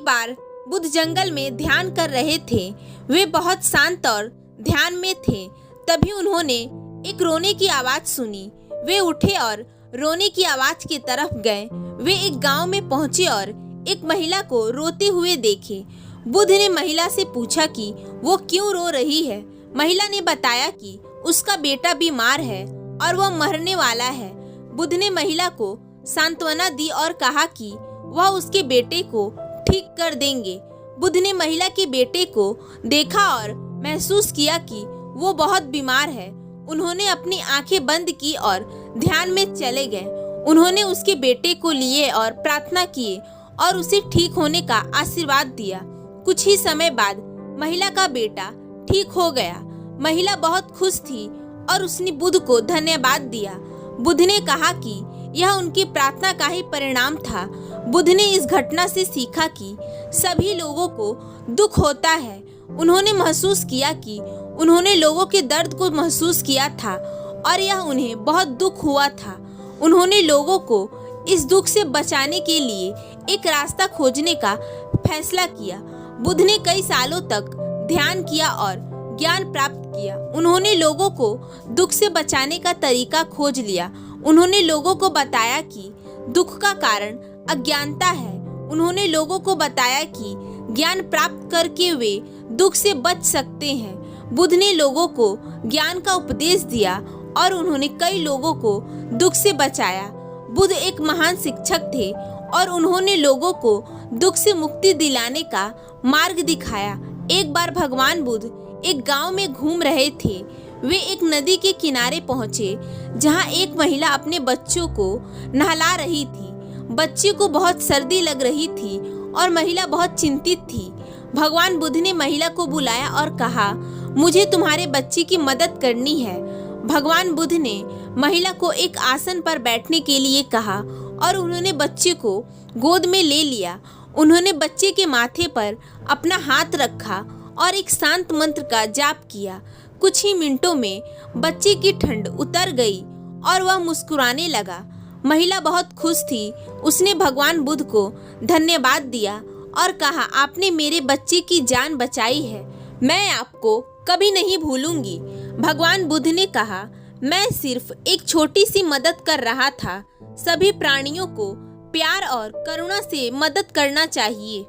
एक बार बुद्ध जंगल में ध्यान कर रहे थे। वे बहुत शांत और ध्यान में थे। तभी उन्होंने एक रोने की आवाज सुनी। वे उठे और रोने की आवाज की तरफ गए। वे एक गांव में पहुंचे और एक महिला को रोते हुए देखे। बुद्ध ने महिला से पूछा कि वो क्यों रो रही है। महिला ने बताया कि उसका बेटा बीमार है और वह मरने वाला है। बुद्ध ने महिला को सांत्वना दी और कहा कि वह उसके बेटे को ठीक कर देंगे। बुद्ध ने महिला के बेटे को देखा और महसूस किया कि वो बहुत बीमार है। उन्होंने अपनी आंखें बंद की और ध्यान में चले गए। उन्होंने उसके बेटे को लिए और प्रार्थना किए और उसे ठीक होने का आशीर्वाद दिया। कुछ ही समय बाद महिला का बेटा ठीक हो गया। महिला बहुत खुश थी और उसने बुद्ध को धन्यवाद दिया। बुद्ध ने कहा कि यह उनकी प्रार्थना का ही परिणाम था। बुद्ध ने इस घटना से सीखा कि सभी लोगों को दुख होता है। उन्होंने महसूस किया कि उन्होंने लोगों के दर्द को महसूस किया था और यह उन्हें बहुत दुख हुआ था। उन्होंने लोगों को इस दुख से बचाने के लिए एक रास्ता खोजने का फैसला किया। बुद्ध ने कई सालों तक ध्यान किया और ज्ञान प्राप्त किया। उन्होंने लोगों को दुख से बचाने का तरीका खोज लिया। उन्होंने लोगों को बताया कि दुख का कारण अज्ञानता है। उन्होंने लोगों को बताया कि ज्ञान प्राप्त करके वे दुख से बच सकते हैं। बुद्ध ने लोगों को ज्ञान का उपदेश दिया और उन्होंने कई लोगों को दुख से बचाया। बुद्ध एक महान शिक्षक थे और उन्होंने लोगों को दुख से मुक्ति दिलाने का मार्ग दिखाया। एक बार भगवान बुद्ध एक गांव में घूम रहे थे। वे एक नदी के किनारे पहुंचे जहां एक महिला अपने बच्चों को नहला रही थी। बच्चे को बहुत सर्दी लग रही थी और महिला बहुत चिंतित थी। भगवान बुद्ध ने महिला को बुलाया और कहा, मुझे तुम्हारे बच्चे की मदद करनी है। भगवान बुद्ध ने महिला को एक आसन पर बैठने के लिए कहा और उन्होंने बच्चे को गोद में ले लिया। उन्होंने बच्चे के माथे पर अपना हाथ रखा और एक शांत मंत्र का जाप किया। कुछ ही मिनटों में बच्चे की ठंड उतर गई और वह मुस्कुराने लगा। महिला बहुत खुश थी। उसने भगवान बुद्ध को धन्यवाद दिया और कहा, आपने मेरे बच्चे की जान बचाई है। मैं आपको कभी नहीं भूलूंगी। भगवान बुद्ध ने कहा, मैं सिर्फ एक छोटी सी मदद कर रहा था। सभी प्राणियों को प्यार और करुणा से मदद करना चाहिए।